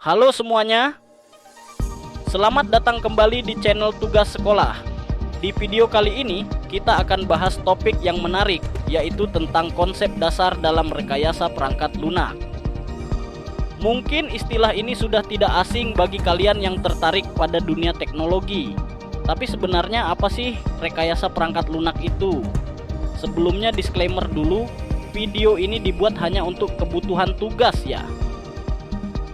Halo semuanya, selamat datang kembali di channel Tugas Sekolah. Di video kali ini, kita akan bahas topik yang menarik, yaitu tentang konsep dasar dalam rekayasa perangkat lunak. Mungkin istilah ini sudah tidak asing bagi kalian yang tertarik pada dunia teknologi. Tapi sebenarnya apa sih rekayasa perangkat lunak itu? Sebelumnya disclaimer dulu, video ini dibuat hanya untuk kebutuhan tugas ya.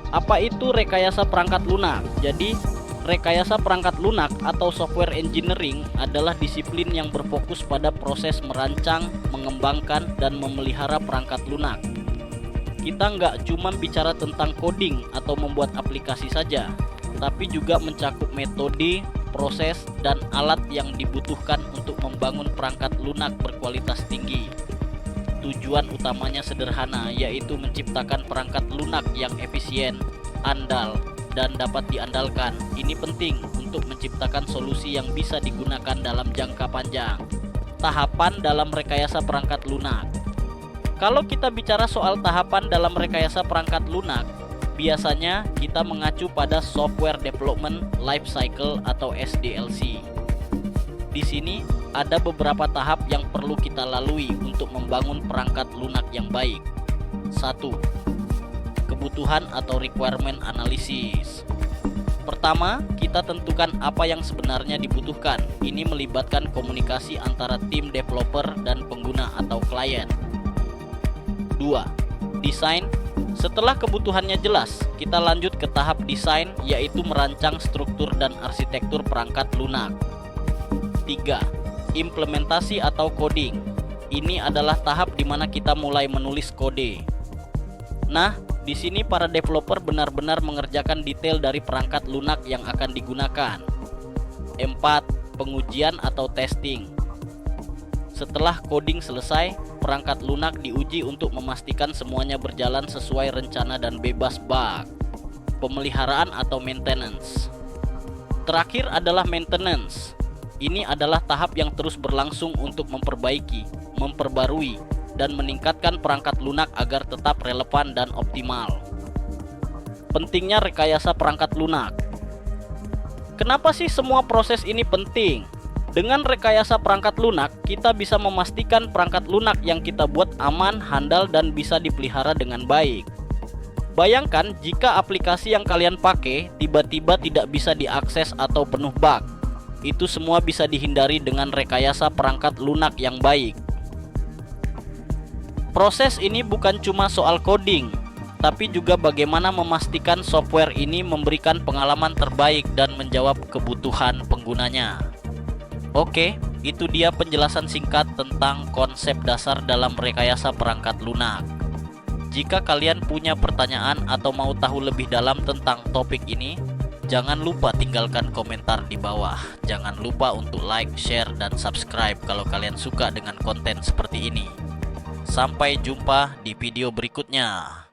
Apa itu rekayasa perangkat lunak? Jadi, rekayasa perangkat lunak atau software engineering adalah disiplin yang berfokus pada proses merancang, mengembangkan, dan memelihara perangkat lunak. Kita nggak cuma bicara tentang coding atau membuat aplikasi saja, tapi juga mencakup metode, proses, dan alat yang dibutuhkan untuk membangun perangkat lunak berkualitas tinggi. Tujuan utamanya sederhana, yaitu menciptakan perangkat lunak yang efisien, andal, dan dapat diandalkan. Ini penting untuk menciptakan solusi yang bisa digunakan dalam jangka panjang. Tahapan dalam rekayasa perangkat lunak. Kalau kita bicara soal tahapan dalam rekayasa perangkat lunak, biasanya kita mengacu pada Software Development Life Cycle atau SDLC. Di sini ada beberapa tahap yang perlu kita lalui untuk membangun perangkat lunak yang baik. 1. Kebutuhan atau requirement analysis. Pertama, kita tentukan apa yang sebenarnya dibutuhkan. Ini melibatkan komunikasi antara tim developer dan pengguna atau klien. 2. Desain. Setelah kebutuhannya jelas, kita lanjut ke tahap desain, yaitu merancang struktur dan arsitektur perangkat lunak. 3. Implementasi atau coding. Ini adalah tahap di mana kita mulai menulis kode. Nah, di sini para developer benar-benar mengerjakan detail dari perangkat lunak yang akan digunakan. 4. Pengujian atau testing. Setelah coding selesai, perangkat lunak diuji untuk memastikan semuanya berjalan sesuai rencana dan bebas bug. Pemeliharaan atau maintenance. Terakhir adalah maintenance. Ini adalah tahap yang terus berlangsung untuk memperbaiki, memperbarui, dan meningkatkan perangkat lunak agar tetap relevan dan optimal. Pentingnya rekayasa perangkat lunak. Kenapa sih semua proses ini penting? Dengan rekayasa perangkat lunak, kita bisa memastikan perangkat lunak yang kita buat aman, handal, dan bisa dipelihara dengan baik. Bayangkan jika aplikasi yang kalian pakai tiba-tiba tidak bisa diakses atau penuh bug. Itu semua bisa dihindari dengan rekayasa perangkat lunak yang baik. Proses ini bukan cuma soal coding, tapi juga bagaimana memastikan software ini memberikan pengalaman terbaik dan menjawab kebutuhan penggunanya. Oke, itu dia penjelasan singkat tentang konsep dasar dalam rekayasa perangkat lunak. Jika kalian punya pertanyaan atau mau tahu lebih dalam tentang topik ini, jangan lupa tinggalkan komentar di bawah. Jangan lupa untuk like, share, dan subscribe kalau kalian suka dengan konten seperti ini. Sampai jumpa di video berikutnya.